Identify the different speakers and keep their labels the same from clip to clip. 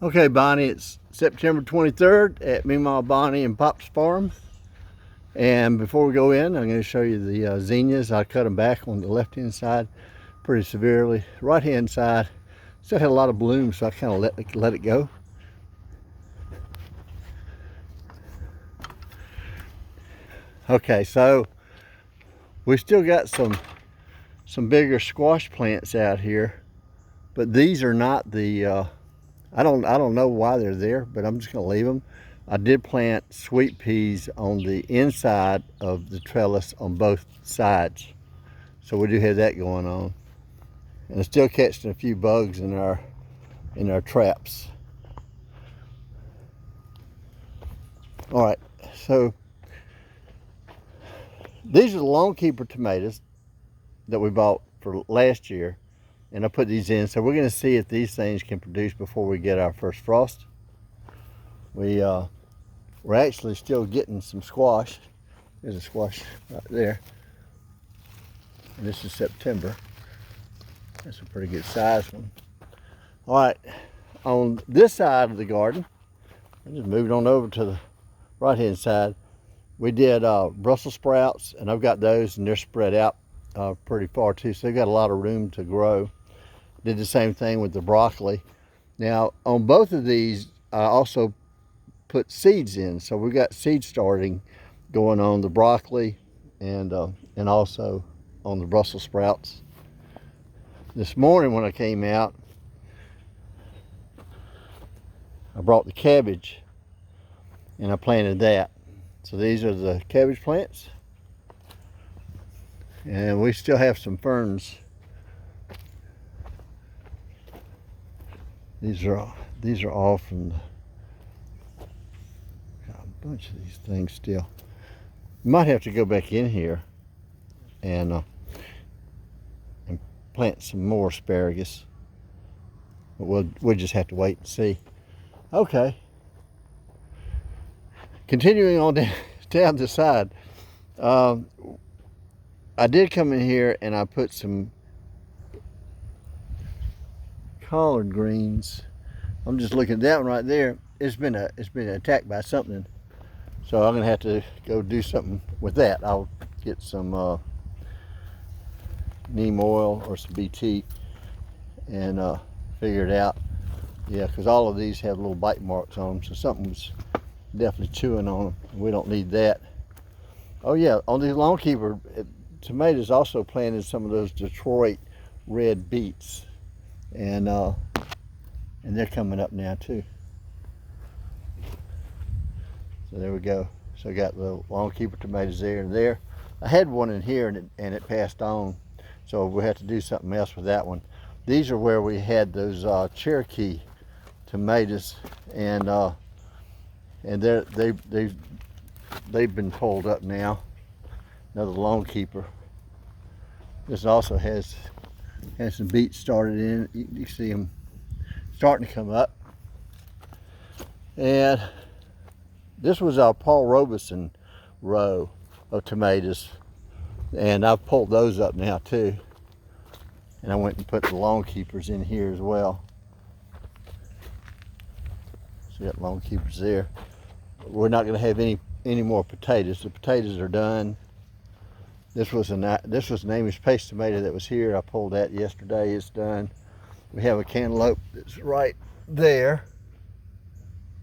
Speaker 1: Okay, Bonnie, it's September 23rd at Mema, Bonnie, and Pop's farm. And before we go in, I'm going to show you the zinnias. I cut them back on the left-hand side pretty severely. Right-hand side still had a lot of bloom, so I kind of let it go. Okay, so we still got some bigger squash plants out here, but these are not the I don't know why they're there, but I'm just gonna leave them. I did plant sweet peas on the inside of the trellis on both sides, so we do have that going on, and I'm still catching a few bugs in our traps. All right, so these are the long keeper tomatoes that we bought for last year, and I put these in. So we're going to see if these things can produce before we get our first frost. We're actually still getting some squash. There's a squash right there. And this is September. That's a pretty good sized one. All right, on this side of the garden, I just moved on over to the right hand side. We did Brussels sprouts, and I've got those, and they're spread out pretty far too, so they've got a lot of room to grow. Did the same thing with the broccoli. Now on both of these, I also put seeds in, so we got seed starting going on the broccoli and also on the Brussels sprouts. This morning when I came out, I brought the cabbage and I planted that. So these are the cabbage plants, and we still have some ferns. These are all from the, got a bunch of these things still. You might have to go back in here and plant some more asparagus, but we'll just have to wait and see. Okay, continuing on down the side, I did come in here and I put some collard greens. I'm just looking at that one right there. It's been attacked by something, so I'm gonna have to go do something with that. I'll get some neem oil or some BT and figure it out. Yeah, because all of these have little bite marks on them, so something's definitely chewing on them. We don't need that. Oh yeah, on these long keeper tomatoes, also planted some of those Detroit red beets, and they're coming up now too. So there we go. So I got the long keeper tomatoes there and there. I had one in here and it passed on, so we had to do something else with that one. These are where we had those Cherokee tomatoes, and they've been pulled up now. Another long keeper. This also has some beets started in. You see them starting to come up. And this was our Paul Robeson row of tomatoes, and I've pulled those up now too. And I went and put the long keepers in here as well. So we got long keepers there. We're not going to have any more potatoes. The potatoes are done. This was an Amish paste tomato that was here. I pulled that yesterday. It's done. We have a cantaloupe that's right there.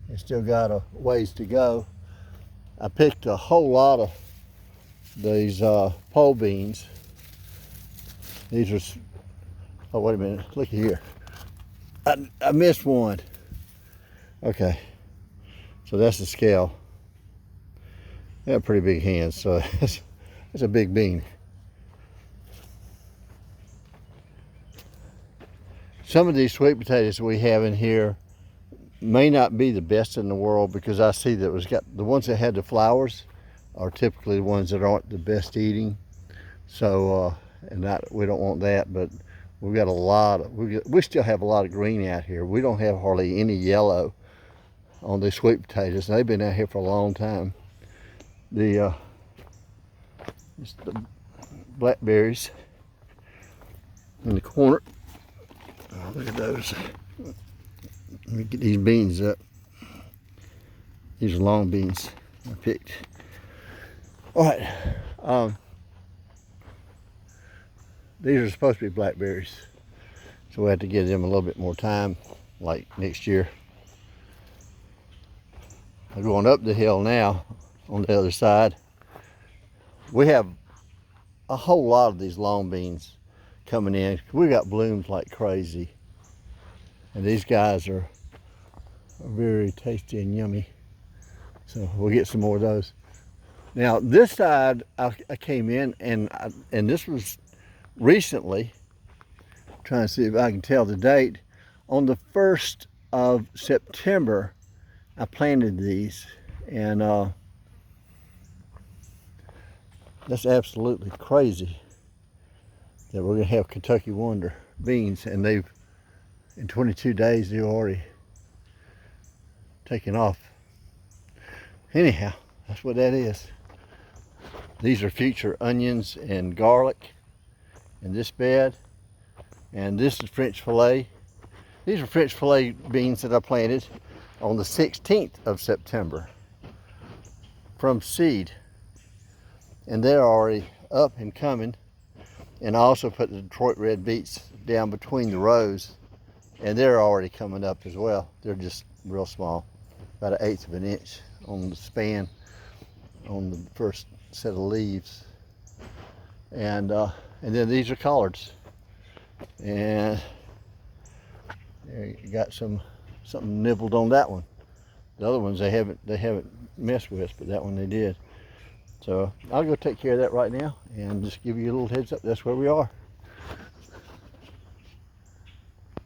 Speaker 1: It's still got a ways to go. I picked a whole lot of these pole beans. These are, oh wait a minute, look here. I missed one. Okay, so that's the scale. They have pretty big hands, so it's a big bean. Some of these sweet potatoes we have in here may not be the best in the world, because I see that it's got the ones that had the flowers are typically the ones that aren't the best eating. So we don't want that, but we've got a lot of, we still have a lot of green out here. We don't have hardly any yellow on these sweet potatoes. They've been out here for a long time. The blackberries in the corner. Oh, look at those. Let me get these beans up. These are long beans I picked. All right. These are supposed to be blackberries, so we have to give them a little bit more time, like next year. I'm going up the hill now on the other side. We have a whole lot of these long beans coming in. We got blooms like crazy, and these guys are very tasty and yummy. So we'll get some more of those. Now this side, I came in, and this was recently. I'm trying to see if I can tell the date. On the 1st of September, I planted these, and that's absolutely crazy that we're gonna have Kentucky Wonder beans, and they've, in 22 days, they've already taken off. Anyhow, that's what that is. These are future onions and garlic in this bed, and this is French fillet. These are French fillet beans that I planted on the 16th of September from seed, and they're already up and coming. And I also put the Detroit red beets down between the rows, and they're already coming up as well. They're just real small, about 1/8 of an inch on the span on the first set of leaves. And then these are collards, and there you got something nibbled on that one. The other ones they haven't messed with, but that one they did. So I'll go take care of that right now and just give you a little heads up. That's where we are.